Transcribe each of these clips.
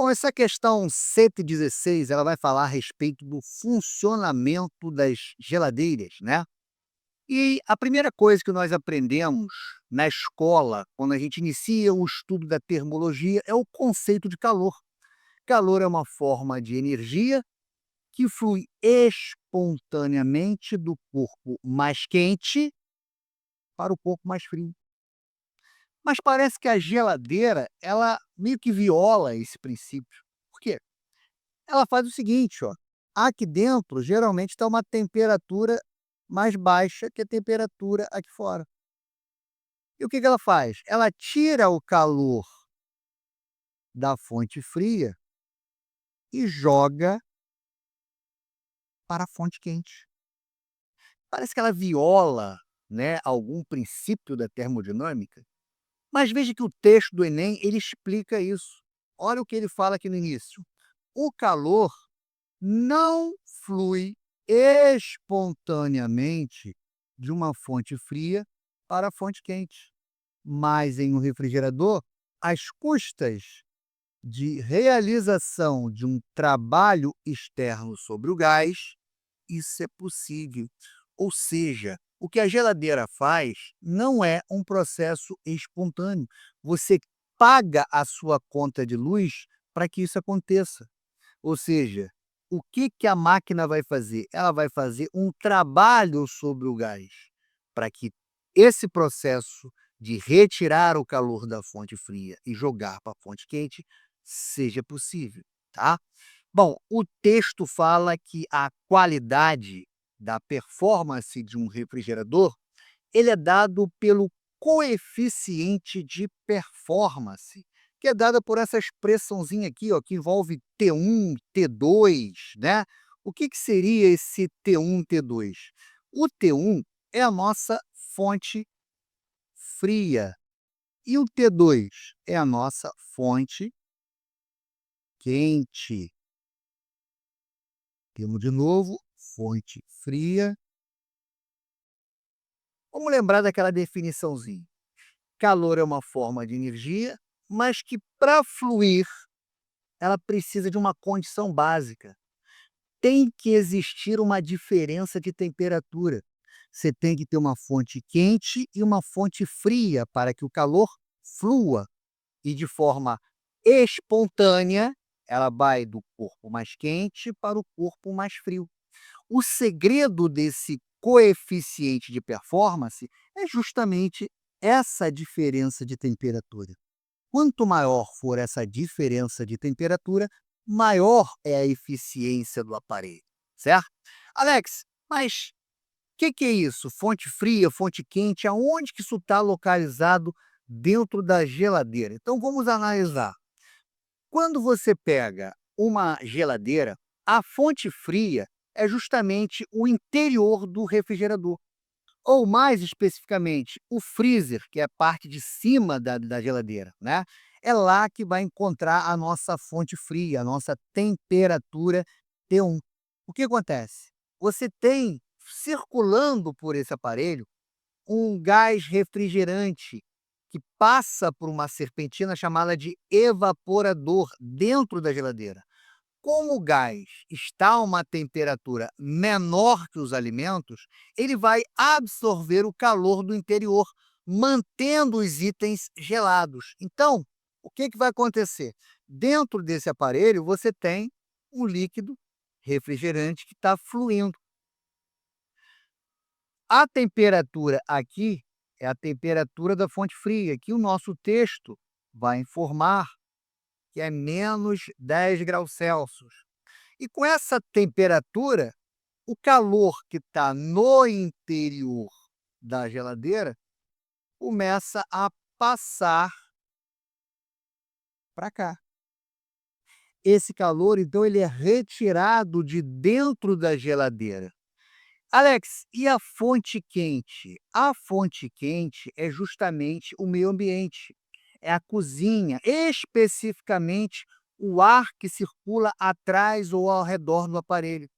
Bom, essa questão 116, ela vai falar a respeito do funcionamento das geladeiras, né. E a primeira coisa que nós aprendemos na escola, quando a gente inicia o estudo da termologia, é o conceito de calor. Calor é uma forma de energia que flui espontaneamente do corpo mais quente para o corpo mais frio. Mas parece que a geladeira, ela meio que viola esse princípio. Por quê? Ela faz o seguinte, ó, aqui dentro geralmente está uma temperatura mais baixa que a temperatura aqui fora. E o que que ela faz? Ela tira o calor da fonte fria e joga para a fonte quente. Parece que ela viola, né, algum princípio da termodinâmica, mas veja que o texto do Enem, ele explica isso. Olha o que ele fala aqui no início. O calor não flui espontaneamente de uma fonte fria para a fonte quente, mas em um refrigerador, às custas de realização de um trabalho externo sobre o gás, isso é possível. Ou seja, o que a geladeira faz não é um processo espontâneo. Você paga a sua conta de luz para que isso aconteça. Ou seja, o que que a máquina vai fazer? Ela vai fazer um trabalho sobre o gás, para que esse processo de retirar o calor da fonte fria e jogar para a fonte quente seja possível, tá? Bom, o texto fala que a qualidade da performance de um refrigerador, ele é dado pelo coeficiente de performance, que é dada por essa expressãozinha aqui, ó, que envolve T1, T2, né. O que que seria esse T1, T2? O T1 é a nossa fonte fria e o T2 é a nossa fonte quente. Temos de novo fonte fria. Vamos lembrar daquela definiçãozinha. Calor é uma forma de energia, mas que para fluir, ela precisa de uma condição básica. Tem que existir uma diferença de temperatura. Você tem que ter uma fonte quente e uma fonte fria para que o calor flua e de forma espontânea, ela vai do corpo mais quente para o corpo mais frio. O segredo desse coeficiente de performance é justamente essa diferença de temperatura. Quanto maior for essa diferença de temperatura, maior é a eficiência do aparelho, certo? Alex, mas o que é isso? Fonte fria, fonte quente, aonde que isso está localizado dentro da geladeira? Então vamos analisar. Quando você pega uma geladeira, a fonte fria é justamente o interior do refrigerador, ou mais especificamente, o freezer, que é a parte de cima da geladeira, né? É lá que vai encontrar a nossa fonte fria, a nossa temperatura T1. O que acontece? Você tem circulando por esse aparelho um gás refrigerante que passa por uma serpentina chamada de evaporador dentro da geladeira. Como o gás está a uma temperatura menor que os alimentos, ele vai absorver o calor do interior, mantendo os itens gelados. Então, o que que vai acontecer? Dentro desse aparelho, você tem um líquido refrigerante que está fluindo. A temperatura aqui é a temperatura da fonte fria, que o nosso texto vai informar que é menos 10 graus Celsius. E com essa temperatura, o calor que está no interior da geladeira começa a passar para cá. Esse calor, então, ele é retirado de dentro da geladeira. Alex, e a fonte quente? A fonte quente é justamente o meio ambiente, é a cozinha, especificamente o ar que circula atrás ou ao redor do aparelho.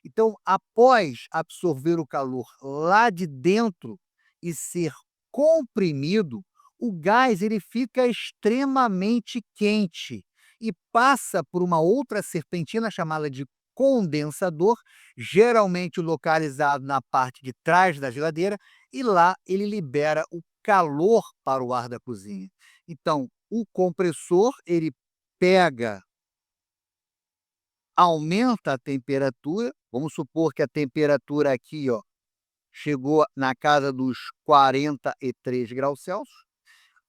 Então, após absorver o calor lá de dentro e ser comprimido, o gás ele fica extremamente quente e passa por uma outra serpentina chamada de condensador, geralmente localizado na parte de trás da geladeira, e lá ele libera o calor para o ar da cozinha. Então, o compressor, ele pega, aumenta a temperatura, vamos supor que a temperatura aqui, ó, chegou na casa dos 43 graus Celsius.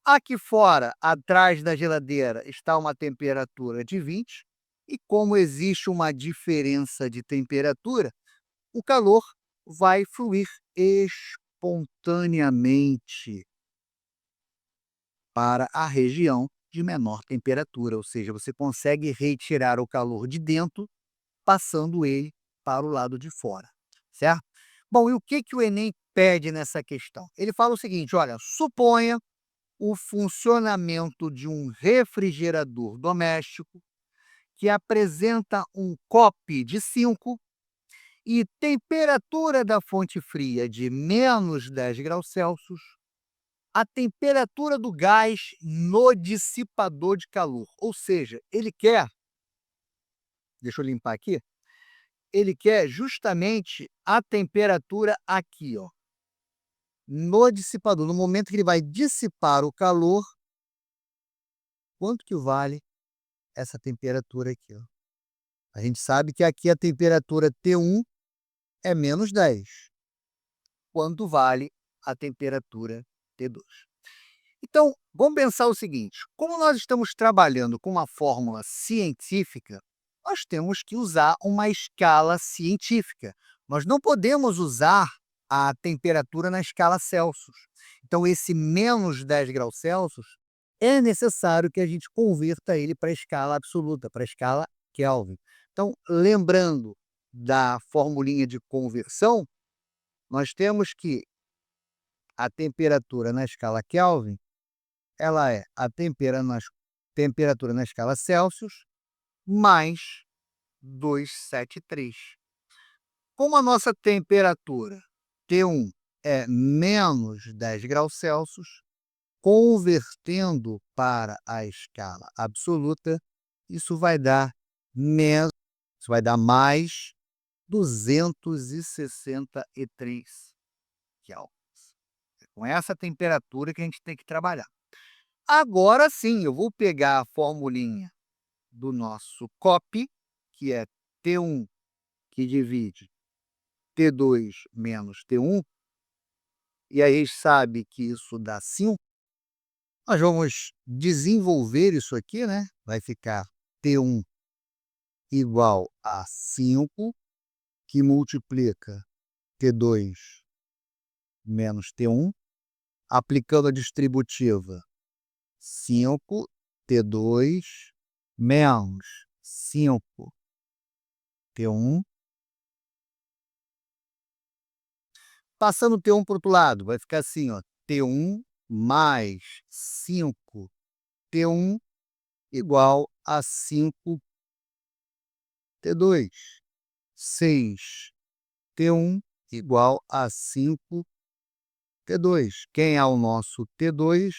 Aqui fora, atrás da geladeira, está uma temperatura de 20, e como existe uma diferença de temperatura, o calor vai fluir espontaneamente para a região de menor temperatura, ou seja, você consegue retirar o calor de dentro, passando ele para o lado de fora, certo? Bom, e o que que o Enem pede nessa questão? Ele fala o seguinte: olha, suponha o funcionamento de um refrigerador doméstico que apresenta um COP de 5 e temperatura da fonte fria de menos 10 graus Celsius, a temperatura do gás no dissipador de calor. Ou seja, ele quer, deixa eu limpar aqui, ele quer justamente a temperatura aqui, ó, no dissipador. No momento que ele vai dissipar o calor, quanto que vale essa temperatura aqui, ó? A gente sabe que aqui a temperatura T1 é menos 10. Quanto vale a temperatura T2? Então, vamos pensar o seguinte: como nós estamos trabalhando com uma fórmula científica, nós temos que usar uma escala científica. Nós não podemos usar a temperatura na escala Celsius. Então, esse menos 10 graus Celsius, é necessário que a gente converta ele para a escala absoluta, para a escala Kelvin. Então, lembrando da formulinha de conversão, nós temos que a temperatura na escala Kelvin, ela é a temperatura na escala Celsius mais 273. Como a nossa temperatura T1 é menos 10 graus Celsius, convertendo para a escala absoluta, isso vai dar menos, isso vai dar mais 263 kelvins. É com essa temperatura que a gente tem que trabalhar. Agora sim, eu vou pegar a formulinha do nosso COP, que é T1 que divide T2 menos T1, e aí a gente sabe que isso dá 5. Nós vamos desenvolver isso aqui, né? Vai ficar T1 igual a 5, que multiplica T2 menos T1, aplicando a distributiva 5 T2 menos 5 T1. Passando o T1 para o outro lado, vai ficar assim, ó, T1 mais 5 T1 igual a 5 T2. 6 T1 igual a 5 T2. Quem é o nosso T2?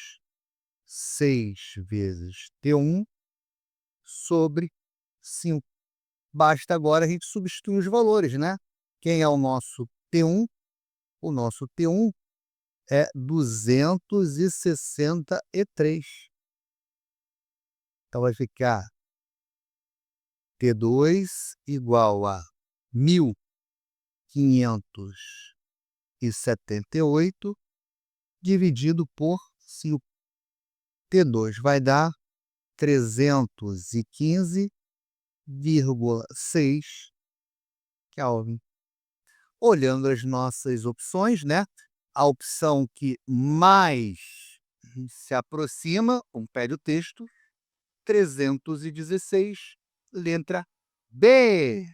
6 vezes T1 sobre 5. Basta agora a gente substituir os valores, né? Quem é o nosso T1? O nosso T1 é 263. Então vai ficar T2 igual a 1578 dividido por 5. T2 vai dar 315,6 Kelvin. Olhando as nossas opções, né? A opção que mais se aproxima, como pede o texto, 316, letra B.